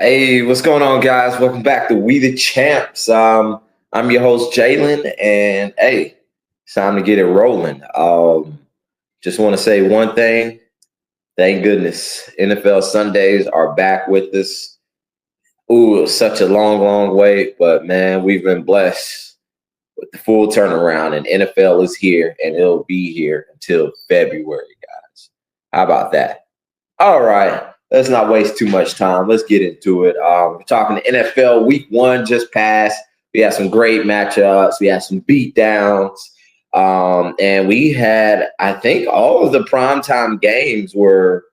Hey, what's going on, guys? Welcome back to We the Champs. I'm your host, Jalen, and hey, it's time to get it rolling. Just want to say one thing. Thank goodness NFL Sundays are back with us. Ooh, it was such a long, long wait, but man, we've been blessed with the full turnaround, and NFL is here, and it'll be here until February, guys. How about that? All right. Let's not waste too much time. Let's get into it. We're talking the NFL. Week 1 just passed. We had some great matchups. We had some beatdowns. And we had, I think, all of the primetime games were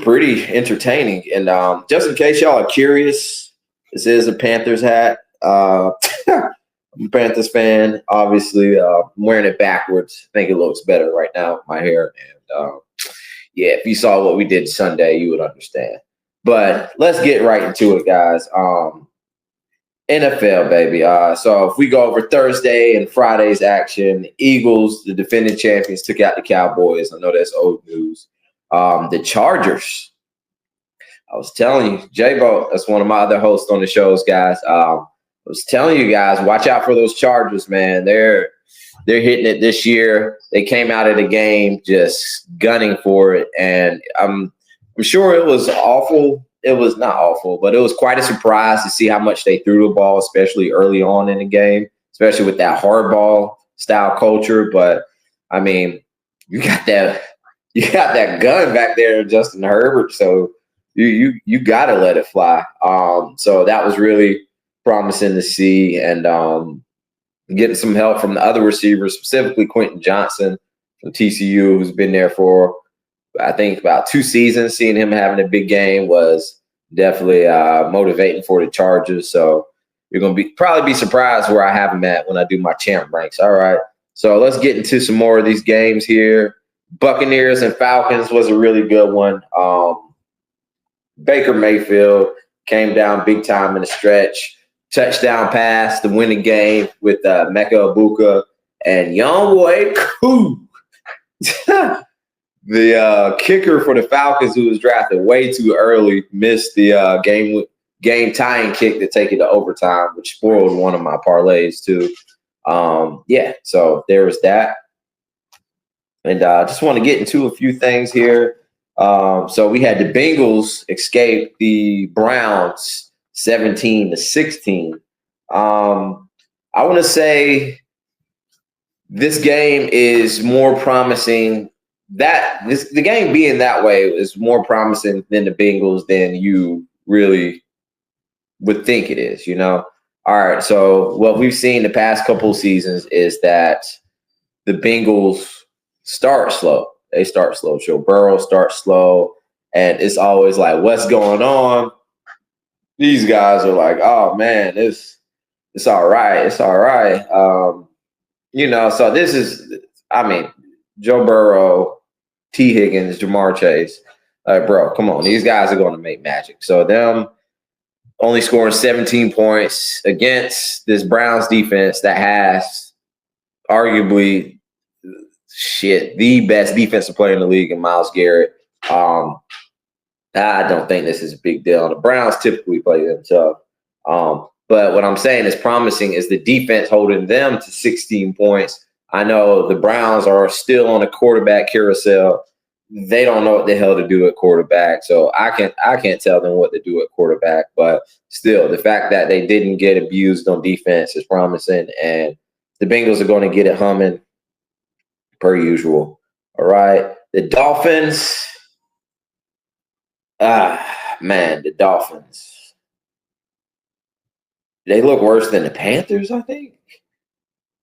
pretty entertaining. And just in case y'all are curious, this is a Panthers hat. I'm a Panthers fan. Obviously, I'm wearing it backwards. I think it looks better right now with my hair. And yeah, if you saw what we did Sunday, you would understand. But let's get right into it, guys. NFL, baby. So if we go over Thursday and Friday's action, Eagles, the defending champions, took out the Cowboys. I know that's old news. The Chargers. I was telling you, J-Bo, that's one of my other hosts on the shows, guys. I was telling you guys, watch out for those Chargers, man. They're hitting it this year. They came out of the game just gunning for it, and I'm sure it was awful. It was not awful, but it was quite a surprise to see how much they threw the ball, especially early on in the game, especially with that hardball style culture. But I mean, you got that gun back there, Justin Herbert. So you got to let it fly. So that was really promising to see, and getting some help from the other receivers, specifically Quentin Johnson from TCU, who's been there for, I think, about 2 seasons. Seeing him having a big game was definitely motivating for the Chargers. So you're going to probably be surprised where I have him at when I do my champ ranks. All right. So let's get into some more of these games here. Buccaneers and Falcons was a really good one. Baker Mayfield came down big time in the stretch. Touchdown pass to win the game with Mecca Ibuka and young boy Koo. The kicker for the Falcons, who was drafted way too early, missed the game tying kick to take it to overtime, which spoiled one of my parlays too. Yeah, so there was that. And I just want to get into a few things here. So we had the Bengals escape the Browns 17-16. I want to say this game is more promising. The game being that way is more promising than the Bengals than you really would think it is, you know? All right, so what we've seen the past couple of seasons is that the Bengals start slow. They start slow. Joe Burrow starts slow, and it's always like, what's going on? These guys are like, oh man, it's all right. It's all right. So this is, I mean, Joe Burrow, T. Higgins, Jamar Chase. Bro, come on. These guys are going to make magic. So them only scoring 17 points against this Browns defense that has arguably the best defensive player in the league in Myles Garrett. I don't think this is a big deal. The Browns typically play them tough. But what I'm saying is promising is the defense holding them to 16 points. I know the Browns are still on a quarterback carousel. They don't know what the hell to do at quarterback. So I can't tell them what to do at quarterback. But still, the fact that they didn't get abused on defense is promising. And the Bengals are going to get it humming per usual. All right. The Dolphins. Man, the Dolphins. They look worse than the Panthers, I think.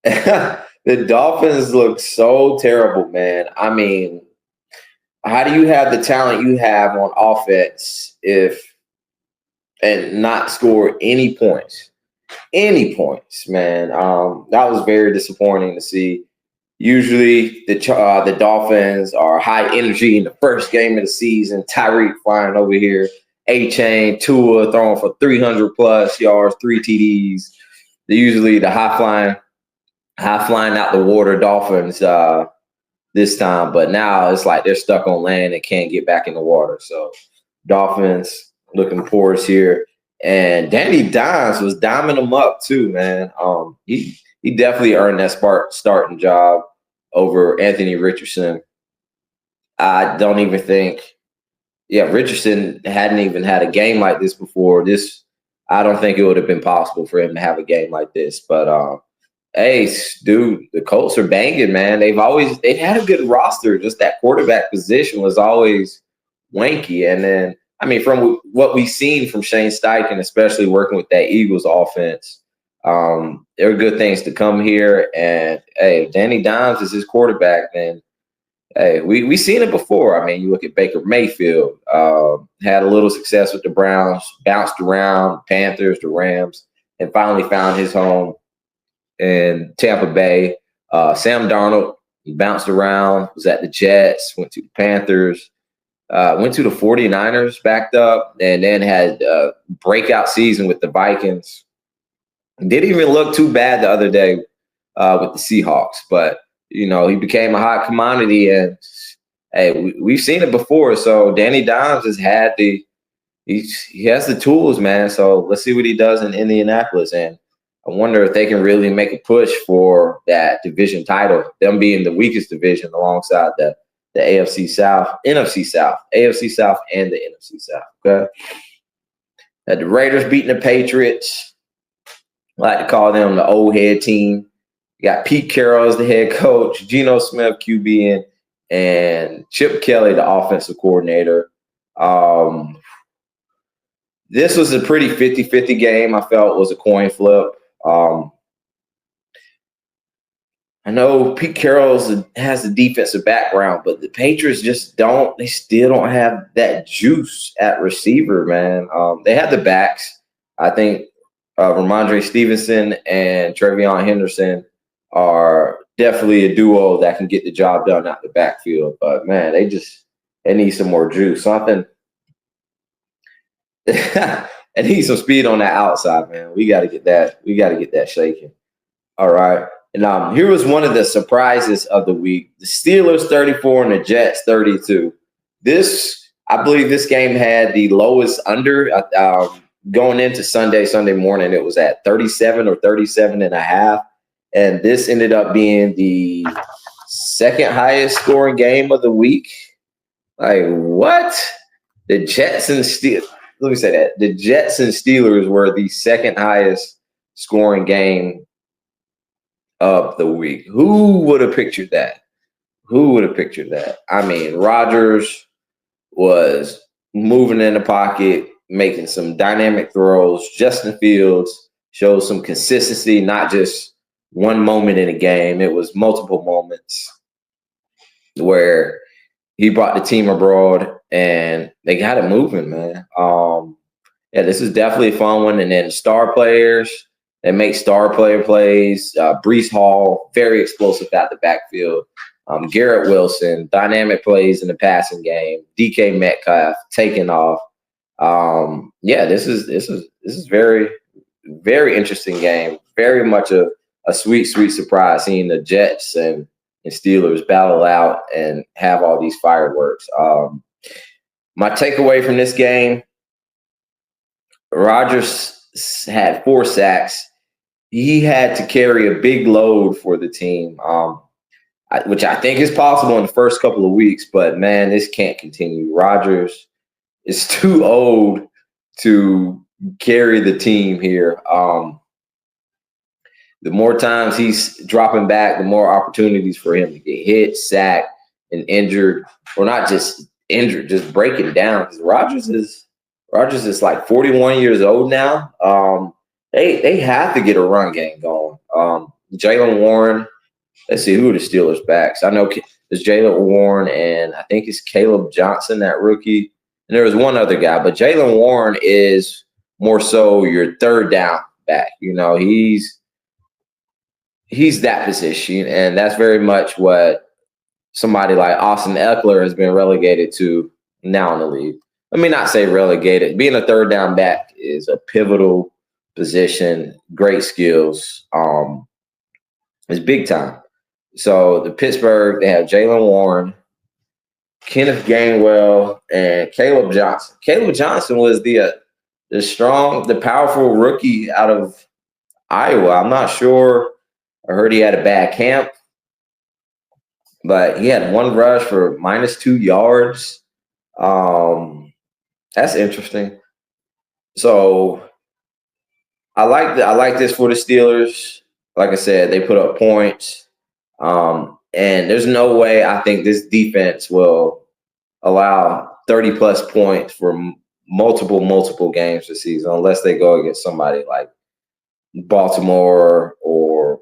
The Dolphins look so terrible, man. I mean, how do you have the talent you have on offense and not score any points? Any points, man. That was very disappointing to see. Usually the Dolphins are high energy in the first game of the season. Tyreek flying over here. A-Chain, Tua throwing for 300-plus yards, 3 TDs. They're usually the high flying out the water Dolphins this time. But now it's like they're stuck on land and can't get back in the water. So Dolphins, looking porous here. And Danny Dimes was diming him up too, man. He definitely earned that starting job over Anthony Richardson. I don't even think, yeah, Richardson hadn't even had a game like this before. I don't think it would have been possible for him to have a game like this. But hey, dude, the Colts are banging, man. They've had a good roster. Just that quarterback position was always wanky. And then, I mean, from what we've seen from Shane Steichen, especially working with that Eagles offense, there are good things to come here. And hey, Danny Dimes is his quarterback, then hey, we seen it before. I mean, you look at Baker Mayfield, had a little success with the Browns, bounced around, Panthers, the Rams, and finally found his home in Tampa Bay. Sam Darnold, he bounced around, was at the Jets, went to the Panthers, went to the 49ers, backed up, and then had a breakout season with the Vikings. Didn't even look too bad the other day with the Seahawks, but you know, he became a hot commodity, and hey, we've seen it before. So Danny Dimes has had he has the tools, man. So let's see what he does in Indianapolis, and I wonder if they can really make a push for that division title, them being the weakest division alongside the AFC South, NFC South, AFC South, and the NFC South. Okay, had the Raiders beating the Patriots. I like to call them the old head team. You got Pete Carroll as the head coach, Geno Smith QB, and Chip Kelly, the offensive coordinator. This was a pretty 50-50 game. I felt was a coin flip. I know Pete Carroll has a defensive background, but the Patriots just don't. They still don't have that juice at receiver, man. They have the backs. I think Ramondre Stevenson and Trevion Henderson are definitely a duo that can get the job done out the backfield. But man, they need some more juice. Something. It needs some speed on that outside, man. We got to get that. We got to get that shaking. All right. And here was one of the surprises of the week: the Steelers 34 and the Jets 32. I believe this game had the lowest under going into Sunday morning. It was at 37 or 37.5. And this ended up being the second highest scoring game of the week. Like, what? The Jets and Steelers. Let me say that. The Jets and Steelers were the second highest scoring game of the week. Who would have pictured that? Who would have pictured that? I mean, Rodgers was moving in the pocket, making some dynamic throws. Justin Fields showed some consistency, not just one moment in a game. It was multiple moments where he brought the team abroad and they got it moving, man. Yeah, this is definitely a fun one. And then star players that make star player plays. Breece Hall, very explosive out the backfield. Garrett Wilson, dynamic plays in the passing game. DK Metcalf taking off. Yeah, this is very, very interesting game. Very much a sweet surprise seeing the Jets and Steelers battle out and have all these fireworks. My takeaway from this game: Rodgers had 4 sacks. He had to carry a big load for the team, which I think is possible in the first couple of weeks. But man, this can't continue. Rodgers is too old to carry the team here. The more times he's dropping back, the more opportunities for him to get hit, sacked, and injured, or not just injured, just breaking down. Because Rodgers is like 41 years old now. They have to get a run game going. Jaylen Warren. Let's see who are the Steelers backs. I know there's Jaylen Warren, and I think it's Caleb Johnson, that rookie. And there was one other guy, but Jaylen Warren is more so your third down back. You know, he's that position, and that's very much what somebody like Austin Eckler has been relegated to now in the league. Let me not say relegated. Being a third down back is a pivotal position, great skills. It's big time. So the Pittsburgh, they have Jaylen Warren, Kenneth Gainwell, and Caleb Johnson. Caleb Johnson was the powerful rookie out of Iowa. I'm not sure. I heard he had a bad camp, but he had one rush for -2 yards. That's interesting. So I like this for the Steelers. Like I said, they put up points. And there's no way I think this defense will allow 30 plus points for multiple games this season, unless they go against somebody like Baltimore or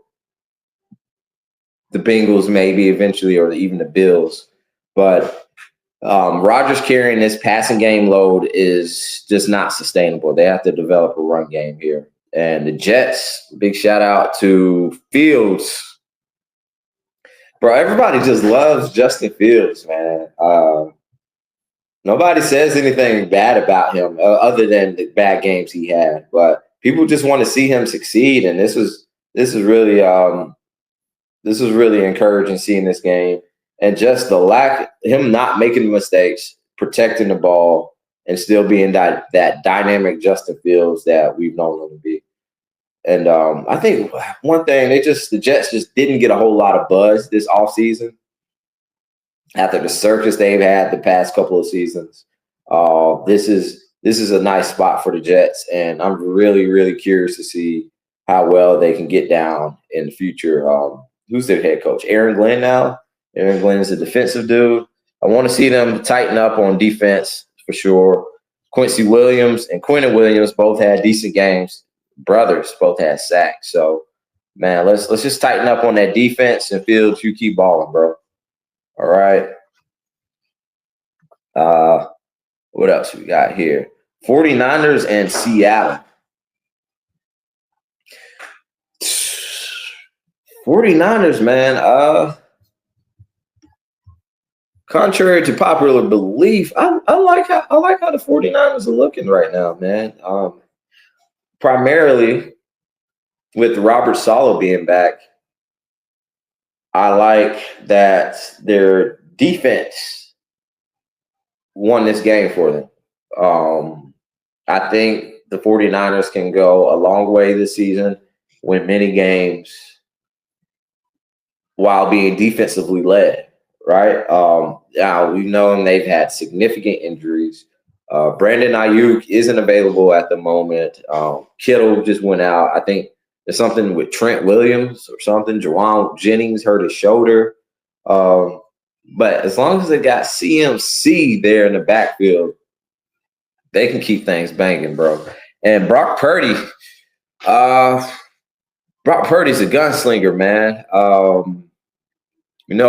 the Bengals, maybe eventually, or even the Bills. But Rodgers carrying this passing game load is just not sustainable. They have to develop a run game here. And the Jets, big shout out to Fields. Bro, everybody just loves Justin Fields, man. Nobody says anything bad about him other than the bad games he had. But people just want to see him succeed, and this is really encouraging seeing this game, and just the him not making mistakes, protecting the ball, and still being that dynamic Justin Fields that we've known him to be. And I think one thing, the Jets just didn't get a whole lot of buzz this offseason after the circus they've had the past couple of seasons. This is a nice spot for the Jets, and I'm really curious to see how well they can get down in the future. Who's their head coach? Aaron Glenn now. Aaron Glenn is a defensive dude. I want to see them tighten up on defense for sure. Quincy Williams and Quentin Williams both had decent games. Brothers both had sacks. So, man, let's just tighten up on that defense, and Fields, you keep balling, bro. All right. What else we got here? 49ers and Seattle. 49ers, man. Contrary to popular belief, I like how the 49ers are looking right now, man. Primarily with Robert Saleh being back, I like that their defense won this game for them. I think the 49ers can go a long way this season, win many games while being defensively led, right? Now, we've known they've had significant injuries. Brandon Ayuk isn't available at the moment. Kittle just went out. I think there's something with Trent Williams or something. Jawan Jennings hurt his shoulder. But as long as they got CMC there in the backfield, they can keep things banging, bro. And Brock Purdy's a gunslinger, man.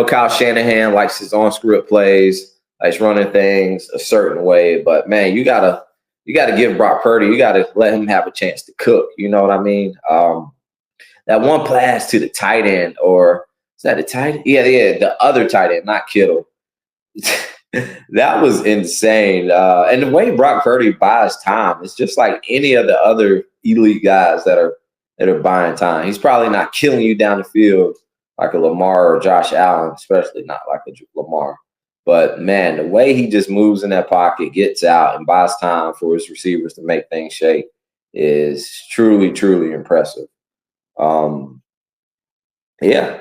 Kyle Shanahan likes his on-script plays, likes running things a certain way. But, man, you gotta give Brock Purdy, you got to let him have a chance to cook. You know what I mean? That one pass to the tight end, or is that the tight end? Yeah, the other tight end, not Kittle. That was insane. And the way Brock Purdy buys time, it's just like any of the other elite guys that are buying time. He's probably not killing you down the field like a Lamar or Josh Allen, especially not like a Lamar. But, man, the way he just moves in that pocket, gets out, and buys time for his receivers to make things shake is truly impressive. Yeah.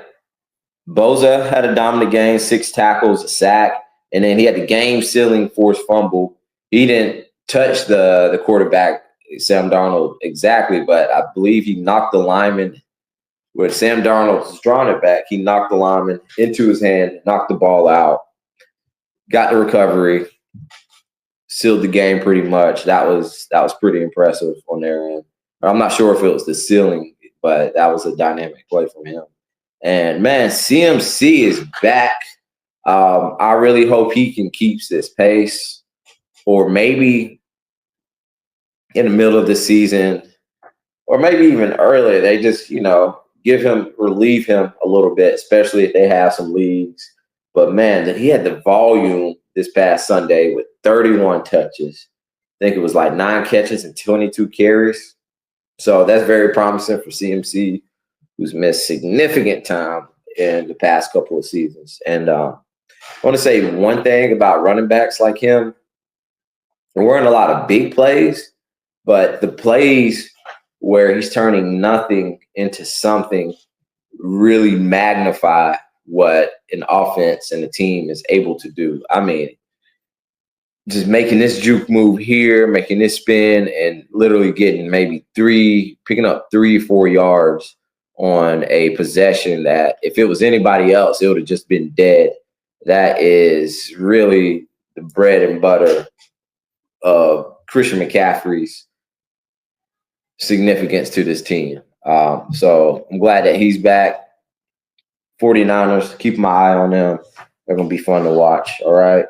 Boza had a dominant game, 6 tackles, a sack, and then he had the game-sealing forced fumble. He didn't touch the quarterback, Sam Darnold, exactly, but I believe he knocked the lineman. When Sam Darnold was drawing it back, he knocked the lineman into his hand, knocked the ball out, got the recovery, sealed the game pretty much. That was pretty impressive on their end. I'm not sure if it was the sealing, but that was a dynamic play from him. And, man, CMC is back. I really hope he can keep this pace, or maybe in the middle of the season, or maybe even earlier, they just, relieve him a little bit, especially if they have some leagues. But, man, that he had the volume this past Sunday with 31 touches. I think it was like 9 catches and 22 carries. So that's very promising for CMC, who's missed significant time in the past couple of seasons. And I want to say one thing about running backs like him. There weren't a lot of big plays, but the plays where he's turning nothing into something really magnify what an offense and a team is able to do. I mean, just making this juke move here, making this spin, and literally getting maybe picking up 3-4 yards on a possession that if it was anybody else, it would have just been dead. That is really the bread and butter of Christian McCaffrey's significance to this team. So I'm glad that he's back. 49ers, keep my eye on them. They're going to be fun to watch. All right.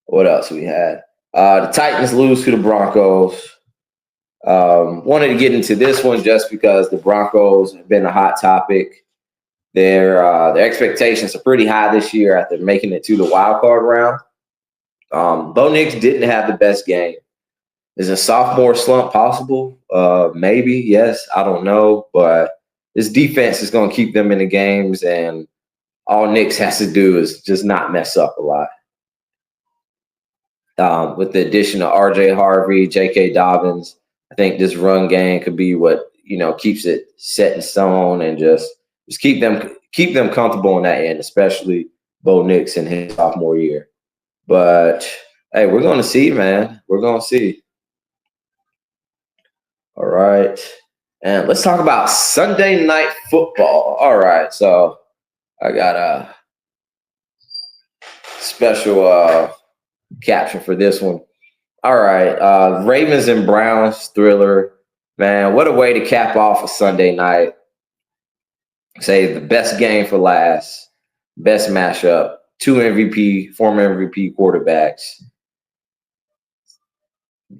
What else we had? The Titans lose to the Broncos. Wanted to get into this one just because the Broncos have been a hot topic. Their expectations are pretty high this year after making it to the wild card round. Bo Nix didn't have the best game. Is a sophomore slump possible? Maybe, yes. I don't know. But this defense is going to keep them in the games, and all Nix has to do is just not mess up a lot. With the addition of R.J. Harvey, J.K. Dobbins, I think this run game could be what keeps it set in stone and just keep them comfortable in that end, especially Bo Nix in his sophomore year. But hey, we're going to see, man. We're going to see. All right. And let's talk about Sunday Night Football. All right. So I got a special caption for this one. All right. Ravens and Browns thriller. Man, what a way to cap off a Sunday night. Say the best game for last. Best matchup. Two former MVP quarterbacks.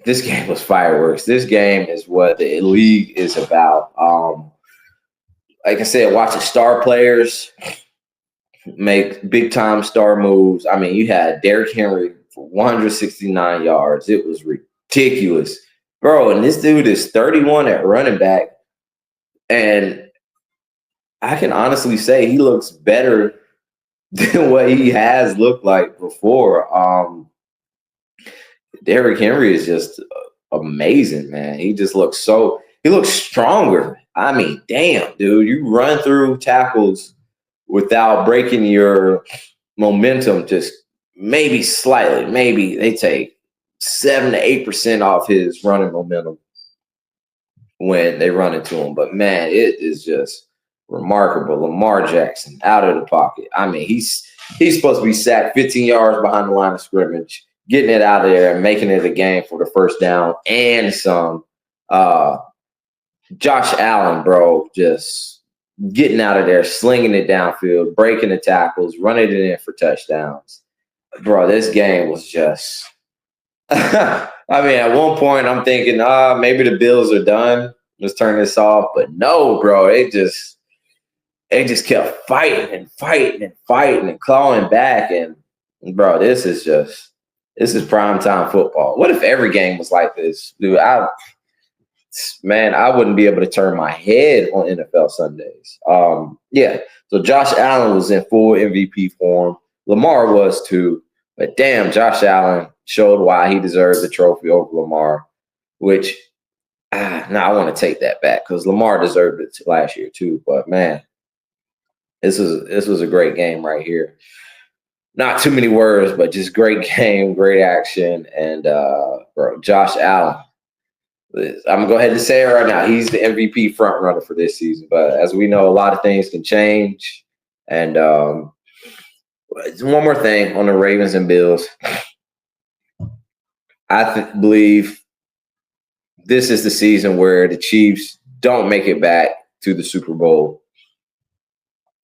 This game was fireworks. This game is what the league is about. Like I said, watching star players make big-time star moves. I mean, you had Derrick Henry for 169 yards. It was ridiculous. Bro, and this dude is 31 at running back. And I can honestly say he looks better than what he has looked like before. Derrick Henry is just amazing, man. He just looks stronger. I mean, damn, dude, you run through tackles without breaking your momentum, just maybe slightly. Maybe they take 7 to 8% off his running momentum when they run into him. But man, it is just remarkable. Lamar Jackson out of the pocket. I mean, he's supposed to be sacked 15 yards behind the line of scrimmage, getting it out of there and making it a game for the first down and some. Josh Allen, bro, just getting out of there, slinging it downfield, breaking the tackles, running it in for touchdowns. Bro, this game was just I mean, at one point I'm thinking, maybe the Bills are done. Let's turn this off. But no, bro, they just kept fighting and clawing back. And bro, this is primetime football. What if every game was like this? Dude, I wouldn't be able to turn my head on NFL Sundays. Yeah. So Josh Allen was in full MVP form. Lamar was too. But damn, Josh Allen showed why he deserved the trophy over Lamar, which I want to take that back because Lamar deserved it last year too. But man, this was a great game right here. Not too many words, but just great game, great action, and bro, Josh Allen. I'm gonna go ahead and say it right now. He's the MVP front runner for this season. But as we know, a lot of things can change. And one more thing on the Ravens and Bills. I believe this is the season where the Chiefs don't make it back to the Super Bowl.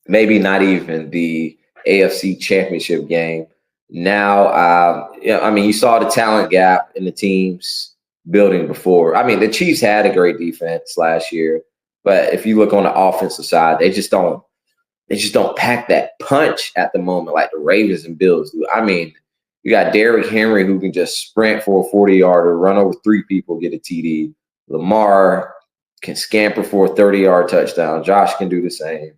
Maybe not even the AFC Championship game. Now, I mean, you saw the talent gap in the teams building before. I mean, the Chiefs had a great defense last year, but if you look on the offensive side, they just don't pack that punch at the moment like the Ravens and Bills do. I mean, you got Derrick Henry who can just sprint for a 40-yarder, run over 3 people, get a TD. Lamar can scamper for a 30-yard touchdown. Josh can do the same.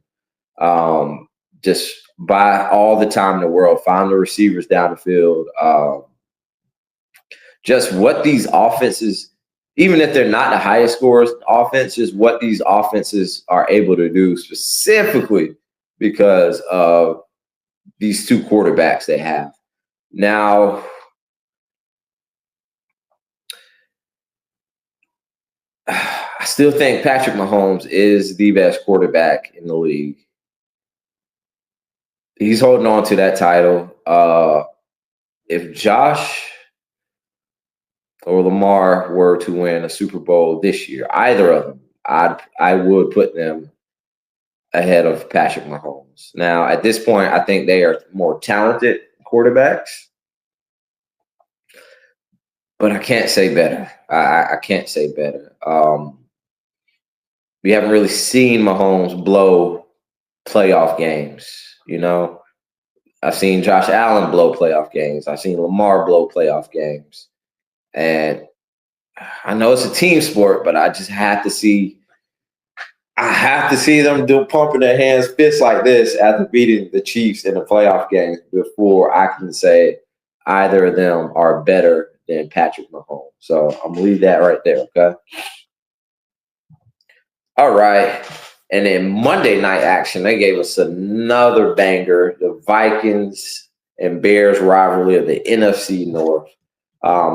Just buy all the time in the world, find the receivers down the field. Just what these offenses, even if they're not the highest scores offense, just what these offenses are able to do specifically because of these two quarterbacks they have. Now, I still think Patrick Mahomes is the best quarterback in the league. He's holding on to that title. If Josh or Lamar were to win a Super Bowl this year, either of them, I would put them ahead of Patrick Mahomes. Now, at this point, I think they are more talented quarterbacks, but I can't say better. I can't say better. We haven't really seen Mahomes blow playoff games. You know, I've seen Josh Allen blow playoff games. I've seen Lamar blow playoff games. And I know it's a team sport, but I just have to see them pumping their hands, fists like this after beating the Chiefs in the playoff games before I can say either of them are better than Patrick Mahomes. So I'm gonna leave that right there, okay? All right. And then Monday night action, they gave us another banger, the Vikings and Bears rivalry of the NFC North.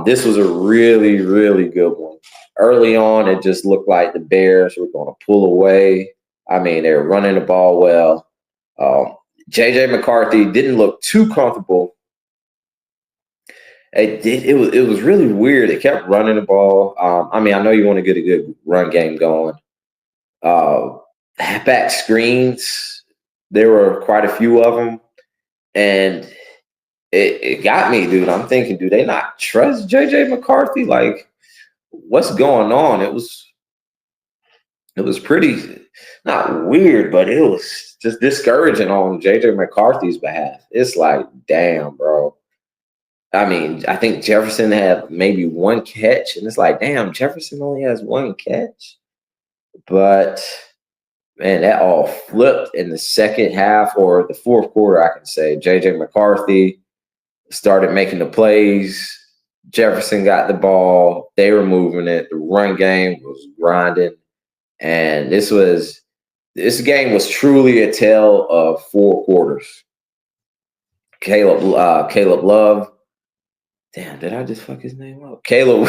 This was a really, really good one. Early on, it just looked like the Bears were going to pull away. I mean, they were running the ball well. J.J. McCarthy didn't look too comfortable. It was really weird. It kept running the ball. I mean, I know you want to get a good run game going. Halfback screens, there were quite a few of them. And it got me, dude. I'm thinking, do they not trust J.J. McCarthy? Like, what's going on? It was pretty, not weird, but it was just discouraging on J.J. McCarthy's behalf. It's like, damn, bro. I mean, I think Jefferson had maybe one catch, and it's like, damn, Jefferson only has one catch. But, man, that all flipped in the second half or the fourth quarter, I can say. J.J. McCarthy started making the plays. Jefferson got the ball. They were moving it. The run game was grinding. And this game was truly a tale of four quarters. Caleb Love. Damn, did I just fuck his name up? Caleb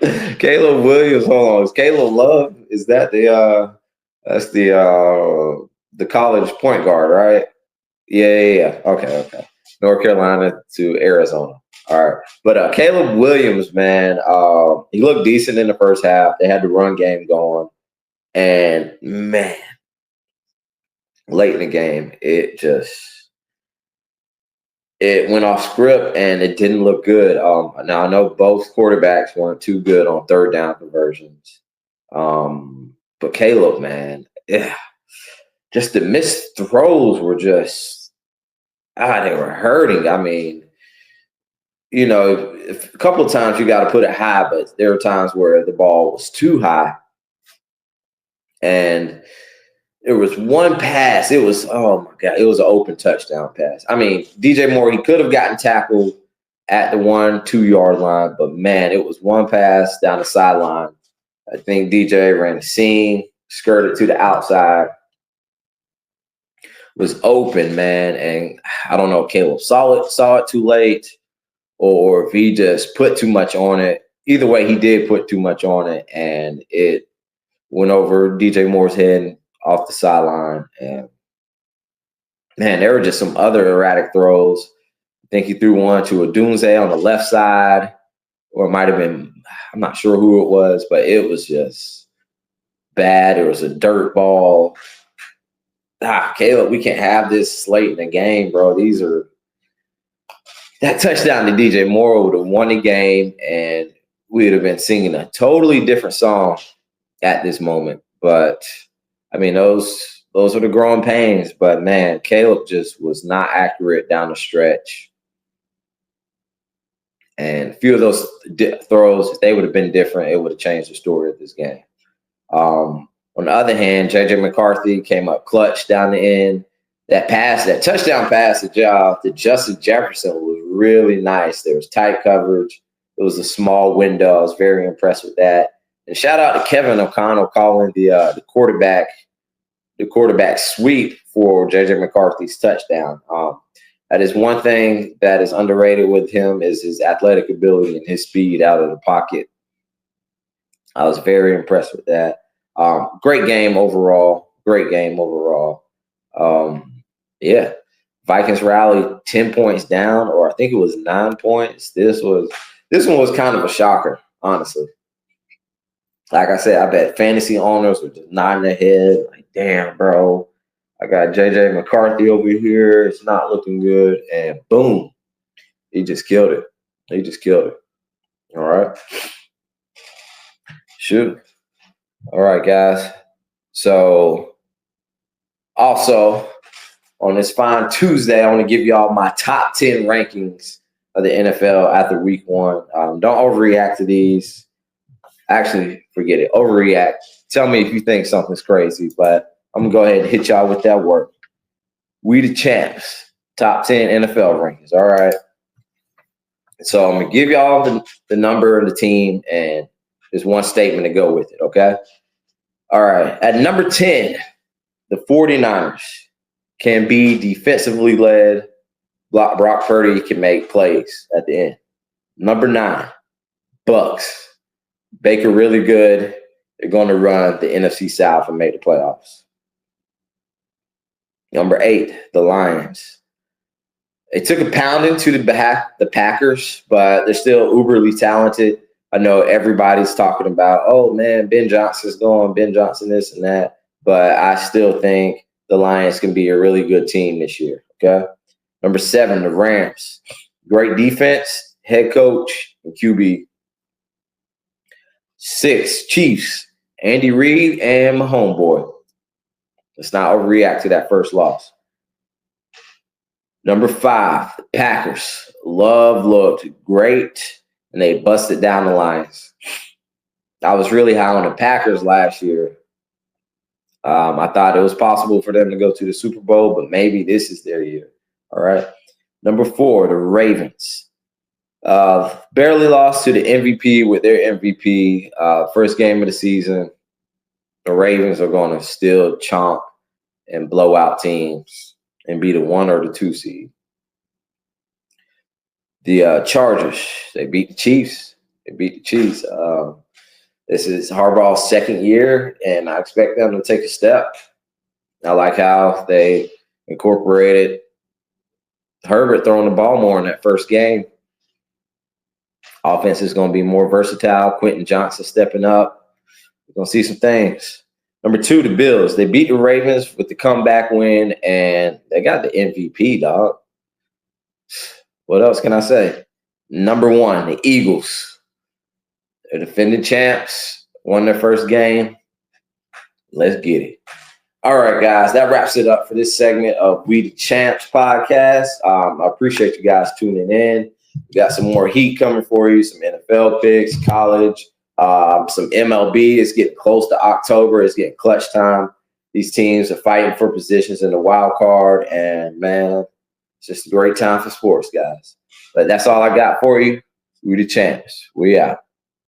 Williams. Hold on. Is Caleb Love? Is that that's the college point guard, right? Yeah. Okay. North Carolina to Arizona. All right. But Caleb Williams, man, he looked decent in the first half. They had the run game going. And, man, late in the game, it went off script and it didn't look good. Now, I know both quarterbacks weren't too good on third down conversions. But Caleb, man, just the missed throws were just, they were hurting. I mean, you know, a couple of times you got to put it high, but there were times where the ball was too high. And there was one pass. It was, oh my God, it was an open touchdown pass. I mean, DJ Moore, he could have gotten tackled at the 1-2 yard line, but man, it was one pass down the sideline. I think DJ ran a seam, skirted to the outside, was open, man. And I don't know if Caleb saw it too late or if he just put too much on it. Either way, he did put too much on it, and it went over DJ Moore's head off the sideline. And, man, there were just some other erratic throws. I think he threw one to a Dunze on the left side, or it might have been, I'm not sure who it was, but it was just bad. It was a dirt ball. Caleb, we can't have this late in the game, bro. That touchdown to DJ Moore would have won the game, and we would have been singing a totally different song at this moment. But, I mean, those are the growing pains. But, man, Caleb just was not accurate down the stretch. And a few of those throws, if they would have been different, it would have changed the story of this game. On the other hand, J.J. McCarthy came up clutch down the end. that touchdown pass to Justin Jefferson was really nice. There was tight coverage. It was a small window. I was very impressed with that. And shout out to Kevin O'Connell calling the quarterback sweep for JJ McCarthy's touchdown. That is one thing that is underrated with him is his athletic ability and his speed out of the pocket. I was very impressed with that. Great game overall. Yeah. Vikings rallied 10 points down, or I think it was 9 points. This one was kind of a shocker, honestly. Like I said, I bet fantasy owners were just nodding their head, like, damn, bro. I got JJ McCarthy over here. It's not looking good. And boom, he just killed it. All right. Shoot. All right, guys. So also on this fine Tuesday, I want to give y'all my top 10 rankings of the NFL after week 1. Don't overreact to these. Actually, forget it. Overreact. Tell me if you think something's crazy, but I'm going to go ahead and hit y'all with that work. We the champs. Top 10 NFL rankings. All right. So I'm going to give y'all the number of the team and there's one statement to go with it, okay? All right. At number 10, the 49ers can be defensively led. Brock Purdy can make plays at the end. Number 9, Bucks. Baker really good. They're going to run the NFC South and make the playoffs. Number 8, the Lions. They took a pounding to the Packers, but they're still uberly talented. I know everybody's talking about, oh, man, Ben Johnson's going, Ben Johnson this and that. But I still think the Lions can be a really good team this year, okay? Number 7, the Rams. Great defense, head coach, and QB. 6, Chiefs. Andy Reid and my homeboy. Let's not overreact to that first loss. Number 5, the Packers. Love looked great, and they busted down the Lions. I was really high on the Packers last year. I thought it was possible for them to go to the Super Bowl, but maybe this is their year. All right. Number 4, the Ravens. Barely lost to the MVP with their MVP. First game of the season. The Ravens are going to still chomp and blow out teams and be the 1 or the 2 seed. The Chargers, they beat the Chiefs. This is Harbaugh's second year, and I expect them to take a step. I like how they incorporated Herbert throwing the ball more in that first game. Offense is going to be more versatile. Quentin Johnson stepping up. We're going to see some things. Number 2, the Bills. They beat the Ravens with the comeback win, and they got the MVP, dog. What else can I say? Number 1, the Eagles. They're defending champs. Won their first game. Let's get it. All right, guys. That wraps it up for this segment of We the Champs podcast. I appreciate you guys tuning in. We got some more heat coming for you, some NFL picks, college, some MLB. It's getting close to October. It's getting clutch time. These teams are fighting for positions in the wild card, and, man, it's just a great time for sports, guys. But that's all I got for you. We the champs. We out.